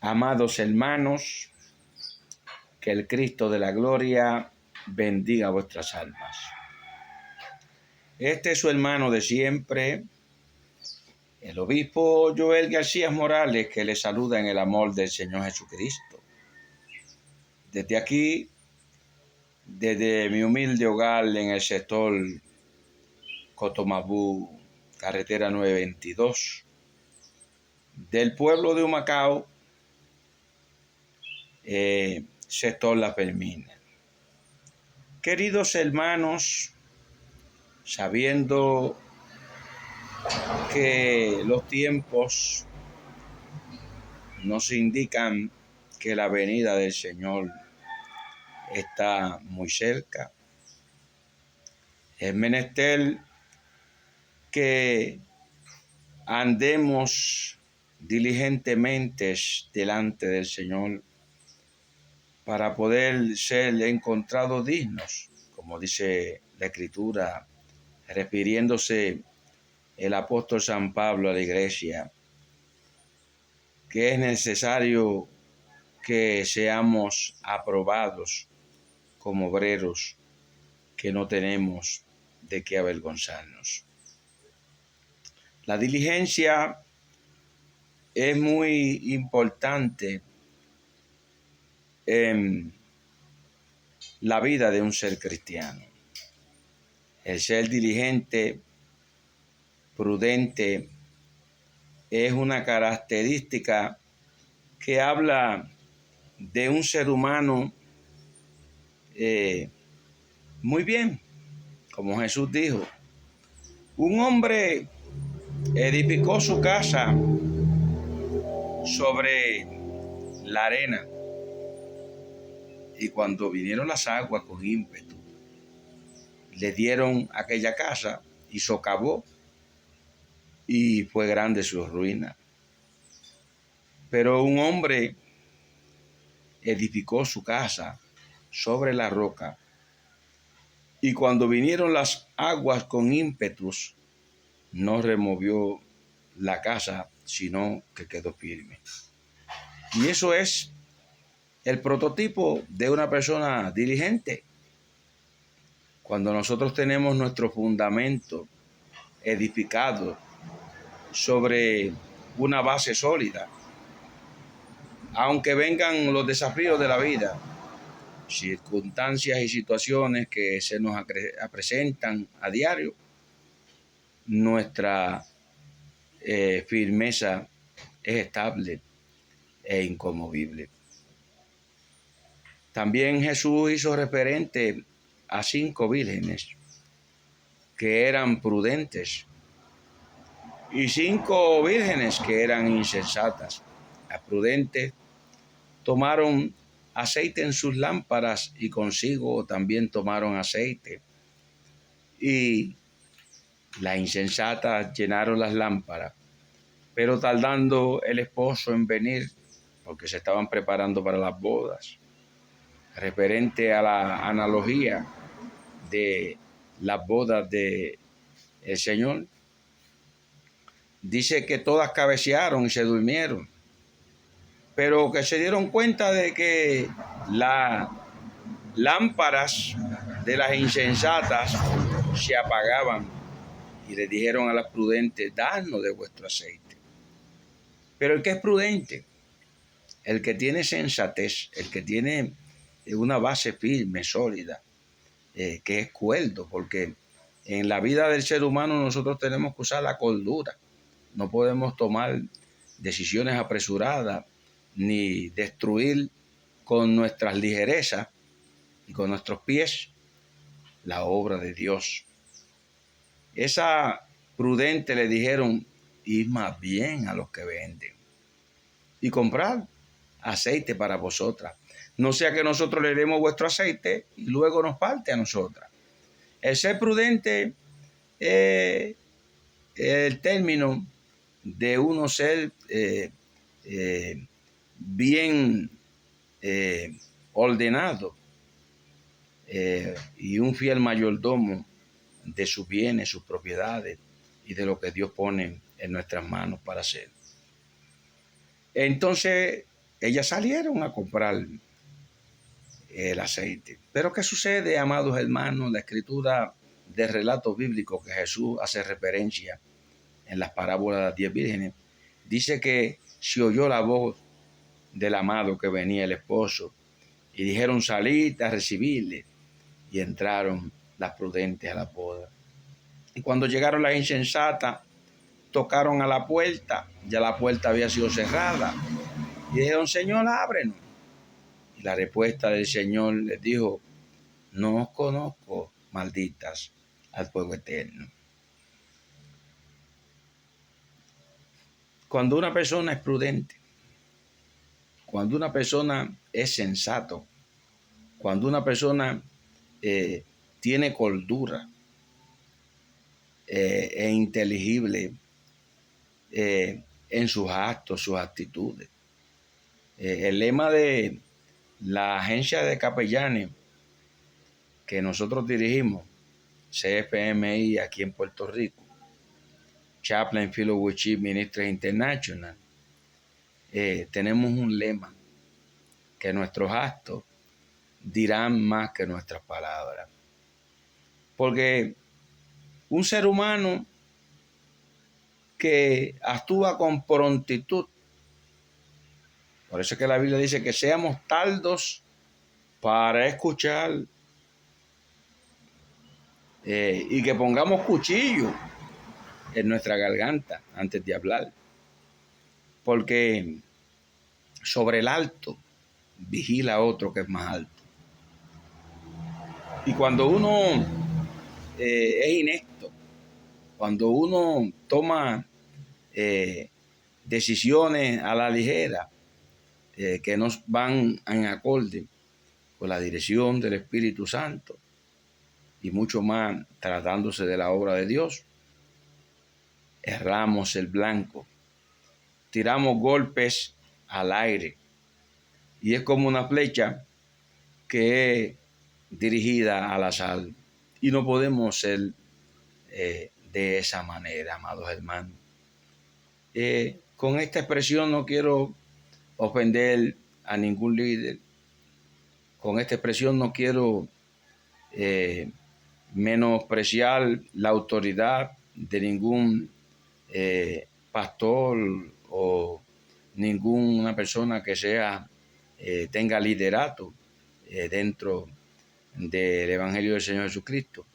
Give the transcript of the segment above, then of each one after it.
Amados hermanos, que el Cristo de la gloria bendiga vuestras almas. Este es su hermano de siempre, el obispo Joel García Morales, que le saluda en el amor del Señor Jesucristo. Desde aquí, desde mi humilde hogar en el sector Cotomabú, carretera 922, del pueblo de Humacao, sector La Permina. Queridos hermanos, sabiendo que los tiempos nos indican que la venida del Señor está muy cerca, es menester que andemos diligentemente delante del Señor para poder ser encontrados dignos, como dice la Escritura, refiriéndose el apóstol San Pablo a la iglesia, que es necesario que seamos aprobados como obreros, que no tenemos de qué avergonzarnos. La diligencia es muy importante en la vida de un ser cristiano. El ser diligente, prudente, es una característica que habla de un ser humano muy bien, como Jesús dijo. Un hombre edificó su casa sobre la arena, y cuando vinieron las aguas con ímpetu, le dieron aquella casa y socavó, y fue grande su ruina. Pero un hombre edificó su casa sobre la roca, y cuando vinieron las aguas con ímpetus, no removió la casa, sino que quedó firme. Y eso es el prototipo de una persona diligente. Cuando nosotros tenemos nuestro fundamento edificado sobre una base sólida, aunque vengan los desafíos de la vida, circunstancias y situaciones que se nos presentan a diario, nuestra firmeza es estable e inconmovible. También Jesús hizo referente a 5 vírgenes que eran prudentes y 5 vírgenes que eran insensatas. Las prudentes tomaron aceite en sus lámparas y consigo también tomaron aceite. Y las insensatas llenaron las lámparas, pero tardando el esposo en venir, porque se estaban preparando para las bodas. Referente a la analogía de las bodas del Señor, dice que todas cabecearon y se durmieron, pero que se dieron cuenta de que las lámparas de las insensatas se apagaban, y le dijeron a las prudentes: danos de vuestro aceite. Pero el que es prudente, el que tiene sensatez, el que tiene una base firme, sólida, que es cuerdo, porque en la vida del ser humano nosotros tenemos que usar la cordura. No podemos tomar decisiones apresuradas ni destruir con nuestras ligerezas y con nuestros pies la obra de Dios. Esa prudente le dijeron: id más bien a los que venden y comprar aceite para vosotras, no sea que nosotros le demos vuestro aceite y luego nos falte a nosotras. El ser prudente es el término de uno ser bien ordenado y un fiel mayordomo de sus bienes, sus propiedades y de lo que Dios pone en nuestras manos para hacer. Entonces, ellas salieron a comprar el aceite. Pero ¿qué sucede, amados hermanos? La escritura del relato bíblico que Jesús hace referencia en las parábolas de las 10 vírgenes, dice que se oyó la voz del amado que venía el esposo y dijeron: salid a recibirle. Y entraron las prudentes a la boda. Y cuando llegaron las insensatas, tocaron a la puerta, ya la puerta había sido cerrada, y dijeron: Señor, ábrenos. Y la respuesta del Señor les dijo: no os conozco, malditas, al fuego eterno. Cuando una persona es prudente, cuando una persona es sensato, cuando una persona tiene cordura, es inteligible en sus actos, sus actitudes. El lema de la agencia de capellanes que nosotros dirigimos, CFMI, aquí en Puerto Rico, Chaplain Fellowship Ministries International, tenemos un lema: que nuestros actos dirán más que nuestras palabras. Porque un ser humano que actúa con prontitud, por eso es que la Biblia dice que seamos tardos para escuchar y que pongamos cuchillo en nuestra garganta antes de hablar. Porque sobre el alto vigila a otro que es más alto. Y cuando uno es inepto, cuando uno toma decisiones a la ligera, que no van en acorde con la dirección del Espíritu Santo, y mucho más tratándose de la obra de Dios, erramos el blanco, tiramos golpes al aire, y es como una flecha que es dirigida al azar, y no podemos ser de esa manera, amados hermanos. Con esta expresión no quiero ofender a ningún líder. Con esta expresión no quiero menospreciar la autoridad de ningún pastor o ninguna persona que tenga liderato dentro del Evangelio del Señor Jesucristo.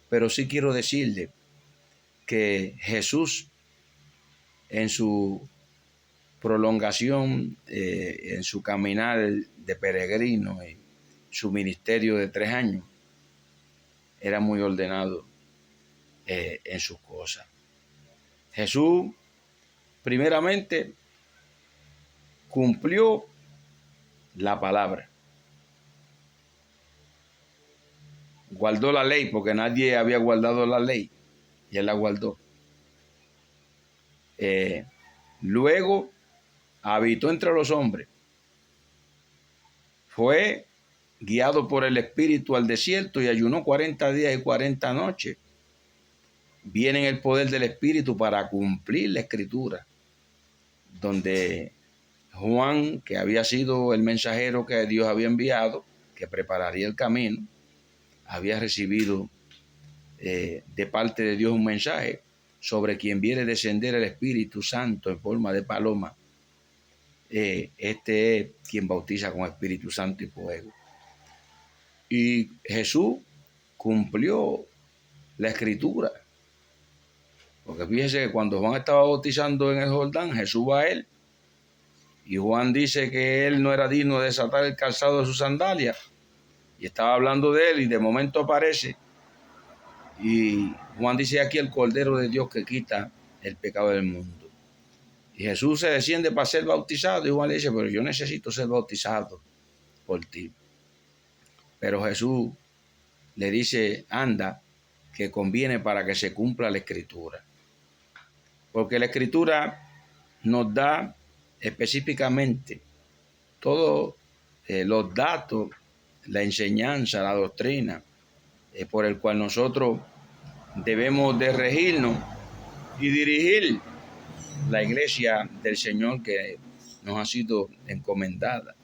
Pero sí quiero decirle que Jesús, en su prolongación, en su caminar de peregrino, en su ministerio de 3 años, era muy ordenado en sus cosas. Jesús, primeramente, cumplió la palabra. Guardó la ley, porque nadie había guardado la ley, y él la guardó. Luego habitó entre los hombres. Fue guiado por el Espíritu al desierto y ayunó 40 días y 40 noches. Viene en el poder del Espíritu para cumplir la Escritura, donde Juan, que había sido el mensajero que Dios había enviado, que prepararía el camino, había recibido de parte de Dios un mensaje sobre quien viene descender el Espíritu Santo en forma de paloma. Este es quien bautiza con Espíritu Santo y fuego. Y Jesús cumplió la Escritura. Porque fíjese que cuando Juan estaba bautizando en el Jordán, Jesús va a él. Y Juan dice que él no era digno de desatar el calzado de sus sandalias. Y estaba hablando de él y de momento aparece. Y Juan dice: aquí el Cordero de Dios que quita el pecado del mundo. Y Jesús se desciende para ser bautizado. Y Juan le dice: pero yo necesito ser bautizado por ti. Pero Jesús le dice: anda, que conviene para que se cumpla la Escritura. Porque la Escritura nos da específicamente todos los datos, la enseñanza, la doctrina, por el cual nosotros debemos de regirnos y dirigir la iglesia del Señor que nos ha sido encomendada.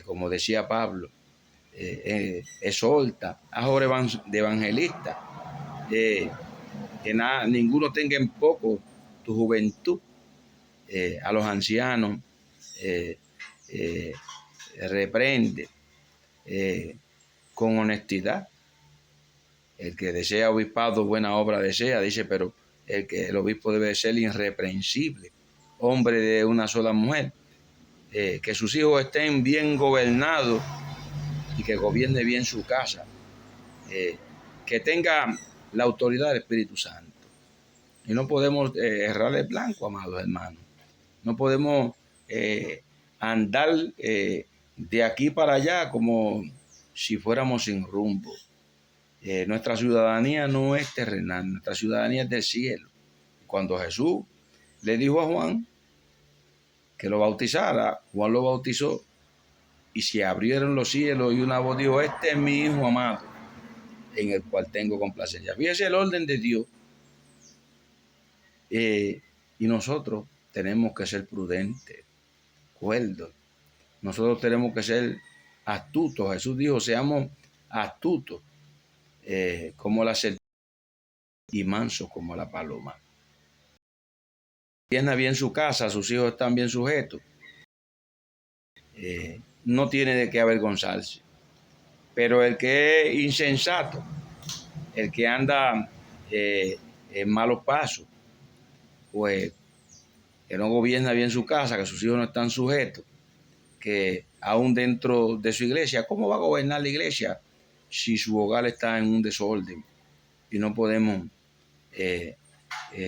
Como decía Pablo, exhorta, haz obra de evangelista, que ninguno tenga en poco tu juventud, a los ancianos, reprende con honestidad. El que desea obispado, buena obra desea, dice, pero el obispo debe ser irreprensible, hombre de una sola mujer, que sus hijos estén bien gobernados y que gobierne bien su casa, que tenga la autoridad del Espíritu Santo. Y no podemos errar el blanco, amados hermanos. No podemos andar de aquí para allá como si fuéramos sin rumbo. Nuestra ciudadanía no es terrenal, nuestra ciudadanía es del cielo. Cuando Jesús le dijo a Juan que lo bautizara, Juan lo bautizó y se abrieron los cielos y una voz dijo: este es mi Hijo amado, en el cual tengo complacencia. Fíjese el orden de Dios. Y nosotros tenemos que ser prudentes, cuerdos. Nosotros tenemos que ser astutos. Jesús dijo: seamos astutos como la serpiente y mansos como la paloma. Tiene bien su casa, sus hijos están bien sujetos. No tiene de qué avergonzarse. Pero el que es insensato, el que anda en malos pasos, pues que no gobierna bien su casa, que sus hijos no están sujetos, que aún dentro de su iglesia, ¿cómo va a gobernar la iglesia si su hogar está en un desorden? Y no podemos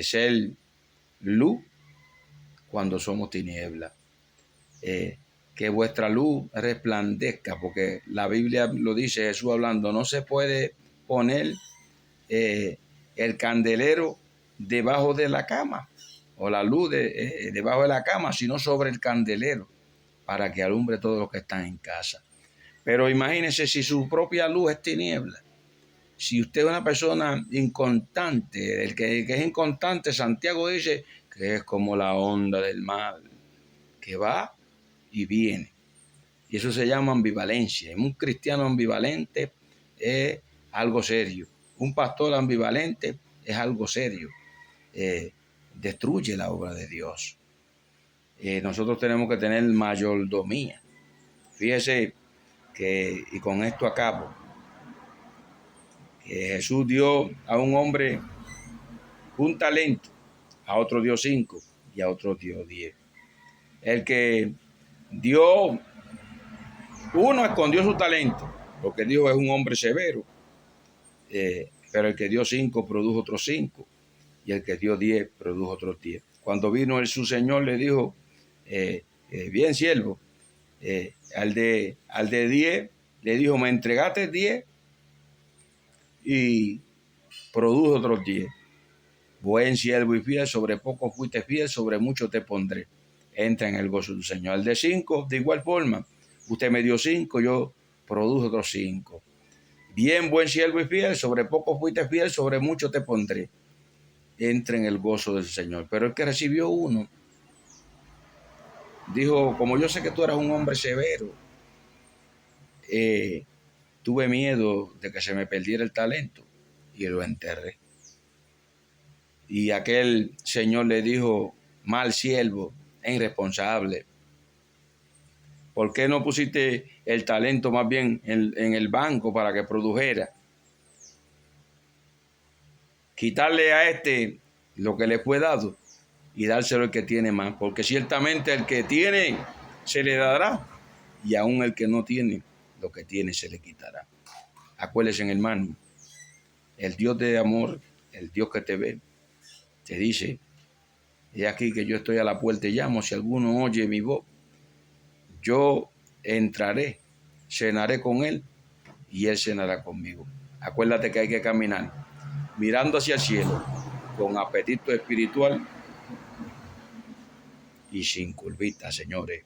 ser luz cuando somos tinieblas. Que vuestra luz resplandezca, porque la Biblia lo dice, Jesús hablando, no se puede poner el candelero debajo de la cama, o la luz debajo de la cama, sino sobre el candelero, para que alumbre todos los que están en casa. Pero imagínense si su propia luz es tiniebla. Si usted es una persona inconstante, el que es inconstante, Santiago dice que es como la onda del mar, que va y viene. Y eso se llama ambivalencia. Un cristiano ambivalente es algo serio. Un pastor ambivalente es algo serio. Destruye la obra de Dios. Nosotros tenemos que tener mayordomía. Fíjese que, y con esto acabo, que Jesús dio a un hombre un talento, a otro dio 5 y a otro dio 10. El que dio 1 escondió su talento, porque Dios es un hombre severo, pero el que dio 5 produjo otros 5, y el que dio 10 produjo otros 10. Cuando vino su Señor le dijo: bien siervo, al de 10 le dijo: me entregaste 10 y produjo otros 10. Buen siervo y fiel, sobre poco fuiste fiel, sobre mucho te pondré. Entra en el gozo del Señor. Al de 5, de igual forma, usted me dio 5, yo produjo otros 5. Bien, buen siervo y fiel, sobre poco fuiste fiel, sobre mucho te pondré. Entra en el gozo del Señor. Pero el que recibió 1, dijo: como yo sé que tú eras un hombre severo, tuve miedo de que se me perdiera el talento y lo enterré. Y aquel señor le dijo: mal siervo e irresponsable, ¿por qué no pusiste el talento más bien en el banco para que produjera? Quitarle a este lo que le fue dado y dárselo al que tiene más, porque ciertamente el que tiene se le dará, y aún el que no tiene, lo que tiene se le quitará. Acuérdense, hermano, el Dios de amor, el Dios que te ve, te dice: he aquí que yo estoy a la puerta y llamo, si alguno oye mi voz, yo entraré, cenaré con él y él cenará conmigo. Acuérdate que hay que caminar mirando hacia el cielo, con apetito espiritual y sin curvita, señores.